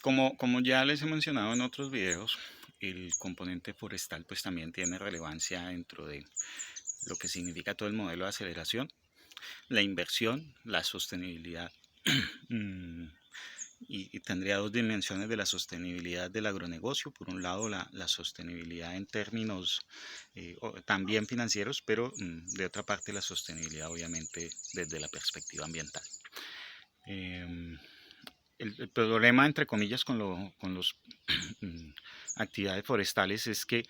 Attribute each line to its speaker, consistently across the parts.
Speaker 1: Como ya les he mencionado en otros videos, el componente forestal pues también tiene relevancia dentro de lo que significa todo el modelo de aceleración, la inversión, la sostenibilidad. Mm, y tendría dos dimensiones de la sostenibilidad del agronegocio. Por un lado, la sostenibilidad en términos también financieros, pero de otra parte la sostenibilidad obviamente desde la perspectiva ambiental. Em, el problema, entre comillas, con los actividades forestales es que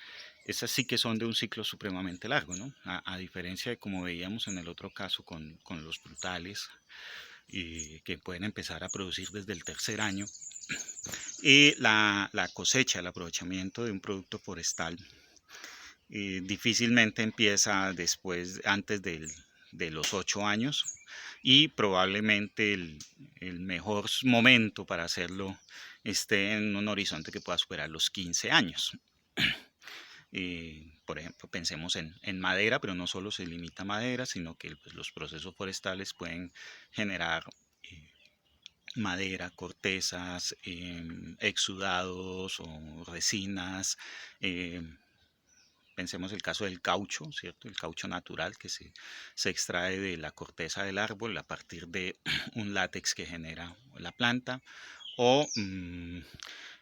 Speaker 1: esas sí que son de un ciclo supremamente largo, ¿no? A diferencia de como veíamos en el otro caso con los frutales, que pueden empezar a producir desde el tercer año. Y la cosecha, el aprovechamiento de un producto forestal difícilmente empieza antes de los 8 años, y probablemente el mejor momento para hacerlo esté en un horizonte que pueda superar los 15 años. Por ejemplo, pensemos en madera, pero no solo se limita a madera, sino que pues, los procesos forestales pueden generar madera, cortezas, exudados o resinas. eh, Pensemos el caso del caucho, ¿cierto? El caucho natural que se extrae de la corteza del árbol a partir de un látex que genera la planta. O en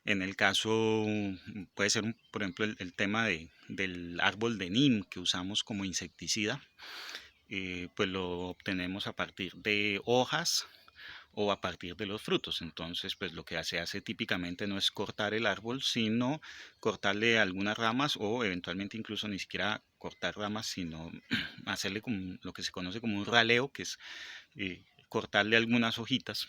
Speaker 1: el caso, puede ser, por ejemplo, el tema del árbol de Nim que usamos como insecticida, pues lo obtenemos a partir de hojas o a partir de los frutos. Entonces, pues lo que se hace típicamente no es cortar el árbol, sino cortarle algunas ramas o eventualmente incluso ni siquiera cortar ramas, sino hacerle como lo que se conoce como un raleo, que es cortarle algunas hojitas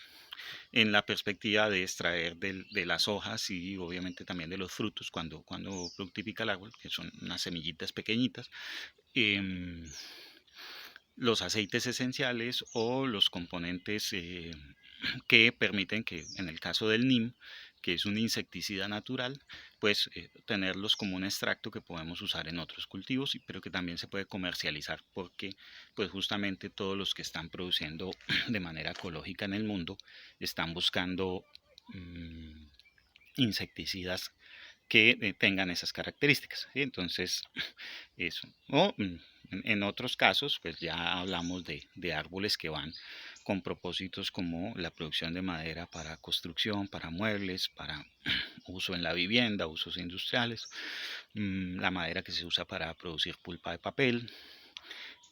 Speaker 1: en la perspectiva de extraer de las hojas y obviamente también de los frutos cuando fructifica el árbol, que son unas semillitas pequeñitas. em, los aceites esenciales o los componentes que permiten que en el caso del NIM, que es un insecticida natural, pues tenerlos como un extracto que podemos usar en otros cultivos, pero que también se puede comercializar porque pues justamente todos los que están produciendo de manera ecológica en el mundo están buscando mmm, insecticidas que tengan esas características, ¿sí? Entonces, eso. O en otros casos, pues ya hablamos de árboles que van con propósitos como la producción de madera para construcción, para muebles, para uso en la vivienda, usos industriales, la madera que se usa para producir pulpa de papel,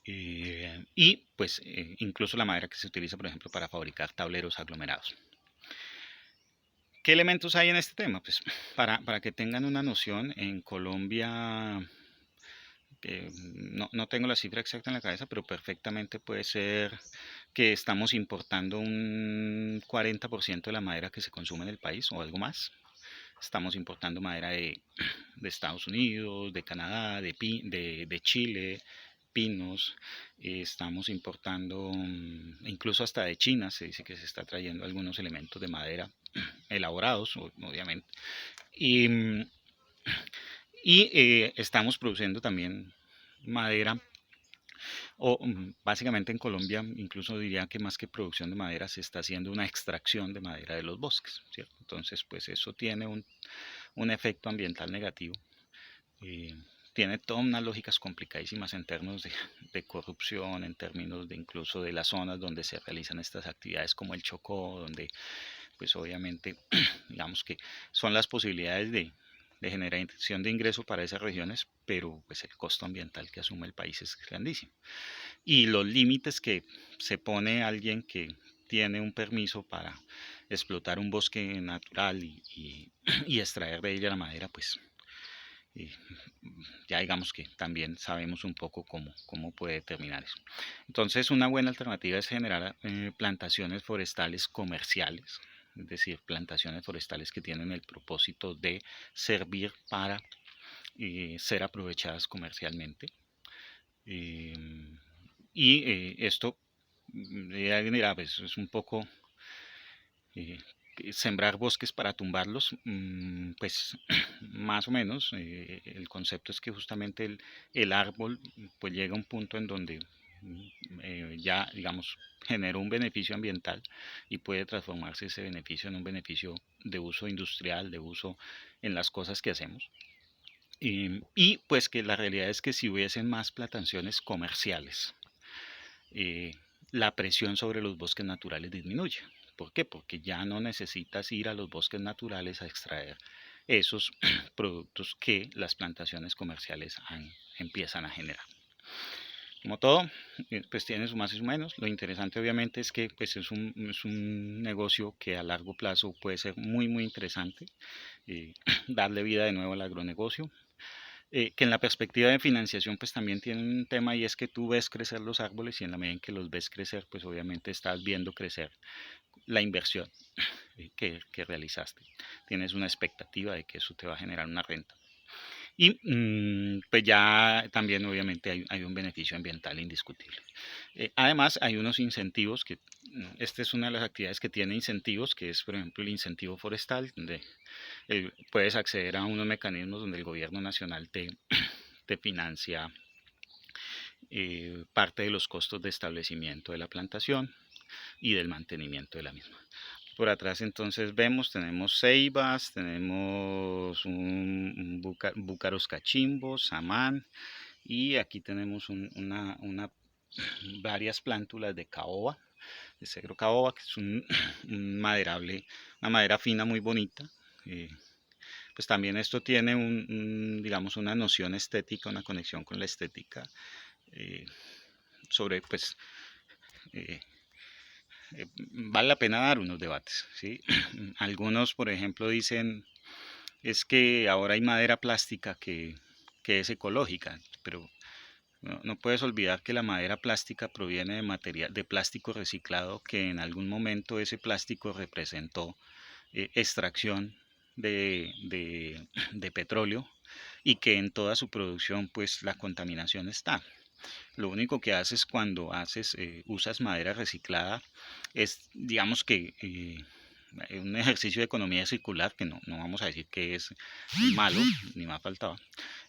Speaker 1: y pues incluso la madera que se utiliza, por ejemplo, para fabricar tableros aglomerados. ¿Qué elementos hay en este tema? Pues para que tengan una noción, en Colombia no tengo la cifra exacta en la cabeza, pero perfectamente puede ser que estamos importando un 40% de la madera que se consume en el país o algo más. Estamos importando madera de Estados Unidos, de Canadá, de Chile, pinos. Estamos importando incluso hasta de China. Se dice que se está trayendo algunos elementos de madera elaborados, obviamente. Y, estamos produciendo también madera, o básicamente en Colombia, incluso diría que más que producción de madera, se está haciendo una extracción de madera de los bosques, ¿cierto? Entonces, pues eso tiene un efecto ambiental negativo. eh, Tiene todas unas lógicas complicadísimas en términos de corrupción, en términos de incluso de las zonas donde se realizan estas actividades como el Chocó, donde pues obviamente digamos que son las posibilidades de generación de ingreso para esas regiones, pero pues el costo ambiental que asume el país es grandísimo. Y los límites que se pone alguien que tiene un permiso para explotar un bosque natural y extraer de ella la madera, pues eh, ya digamos que también sabemos un poco cómo puede terminar eso. Entonces, una buena alternativa es generar plantaciones forestales comerciales, es decir, plantaciones forestales que tienen el propósito de servir para ser aprovechadas comercialmente. Eh, Esto, alguien dirá, pues es un poco eh, sembrar bosques para tumbarlos, pues más o menos. El concepto es que justamente el árbol pues llega a un punto en donde ya, digamos, generó un beneficio ambiental y puede transformarse ese beneficio en un beneficio de uso industrial, de uso en las cosas que hacemos. Y pues que la realidad es que si hubiesen más plantaciones comerciales, eh, la presión sobre los bosques naturales disminuye. ¿Por qué? Porque ya no necesitas ir a los bosques naturales a extraer esos productos que las plantaciones comerciales empiezan a generar. Como todo, pues tiene su más y su menos. Lo interesante obviamente es que pues es un negocio que a largo plazo puede ser muy muy interesante, darle vida de nuevo al agronegocio, que en la perspectiva de financiación pues también tiene un tema, y es que tú ves crecer los árboles y en la medida en que los ves crecer pues obviamente estás viendo crecer la inversión que realizaste. Tienes una expectativa de que eso te va a generar una renta. Y pues ya también obviamente hay un beneficio ambiental indiscutible. Además hay unos incentivos que, esta es una de las actividades que tiene incentivos, que es por ejemplo el incentivo forestal, donde puedes acceder a unos mecanismos donde el gobierno nacional te financia parte de los costos de establecimiento de la plantación y del mantenimiento de la misma. Por atrás entonces vemos, tenemos ceibas, tenemos un búcaros cachimbos, samán, y aquí tenemos varias plántulas de caoba, de cedro caoba, que es un maderable, una madera fina muy bonita. Pues también esto tiene digamos, una noción estética, una conexión con la estética, sobre pues eh, vale la pena dar unos debates, ¿sí? Algunos, por ejemplo, dicen es que ahora hay madera plástica que es ecológica, pero no puedes olvidar que la madera plástica proviene de material, de plástico reciclado, que en algún momento ese plástico representó extracción de petróleo, y que en toda su producción pues la contaminación está. Lo único que haces cuando usas madera reciclada es, digamos que, un ejercicio de economía circular, que no vamos a decir que es malo, ni más faltaba,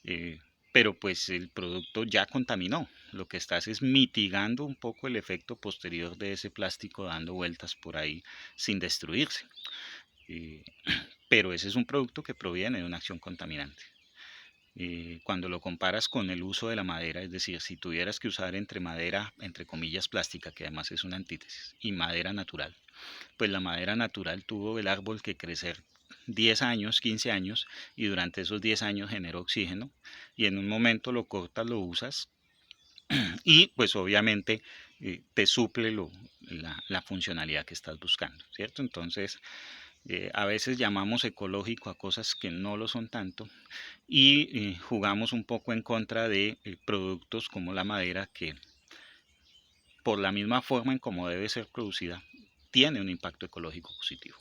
Speaker 1: eh, pero pues el producto ya contaminó. Lo que estás es mitigando un poco el efecto posterior de ese plástico dando vueltas por ahí sin destruirse. Eh, pero ese es un producto que proviene de una acción contaminante. Cuando lo comparas con el uso de la madera, es decir, si tuvieras que usar entre madera, entre comillas, plástica, que además es una antítesis, y madera natural, pues la madera natural tuvo el árbol que crecer 10 años, 15 años, y durante esos 10 años generó oxígeno, y en un momento lo cortas, lo usas, y pues obviamente te suple la funcionalidad que estás buscando, ¿cierto? Entonces, a veces llamamos ecológico a cosas que no lo son tanto, y jugamos un poco en contra de productos como la madera, que por la misma forma en cómo debe ser producida tiene un impacto ecológico positivo,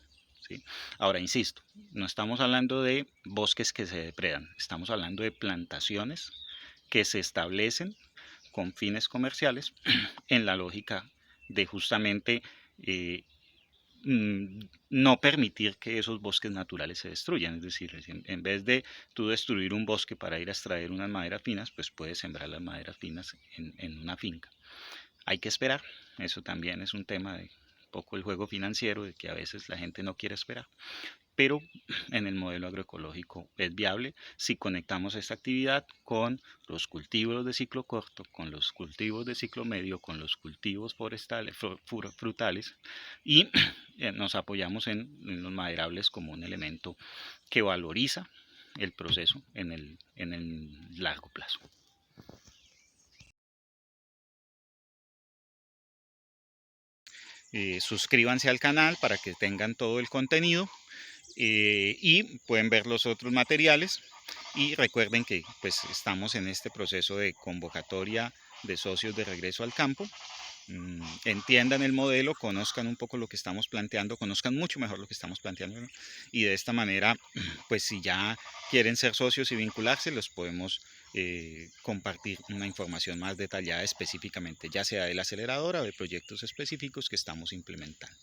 Speaker 1: ¿sí? Ahora, insisto, no estamos hablando de bosques que se depredan, estamos hablando de plantaciones que se establecen con fines comerciales en la lógica de justamente eh, no permitir que esos bosques naturales se destruyan. Es decir, en vez de tú destruir un bosque para ir a extraer unas maderas finas, pues puedes sembrar las maderas finas en una finca. Hay que esperar, eso también es un tema de un poco el juego financiero, de que a veces la gente no quiere esperar, pero en el modelo agroecológico es viable si conectamos esta actividad con los cultivos de ciclo corto, con los cultivos de ciclo medio, con los cultivos forestales, frutales, y nos apoyamos en los maderables como un elemento que valoriza el proceso en el largo plazo. Suscríbanse al canal para que tengan todo el contenido, y pueden ver los otros materiales, y recuerden que pues estamos en este proceso de convocatoria de socios de regreso al campo. Entiendan el modelo, conozcan un poco lo que estamos planteando, conozcan mucho mejor lo que estamos planteando, ¿no? Y de esta manera pues si ya quieren ser socios y vincularse, los podemos compartir una información más detallada específicamente, ya sea de la aceleradora o de proyectos específicos que estamos implementando.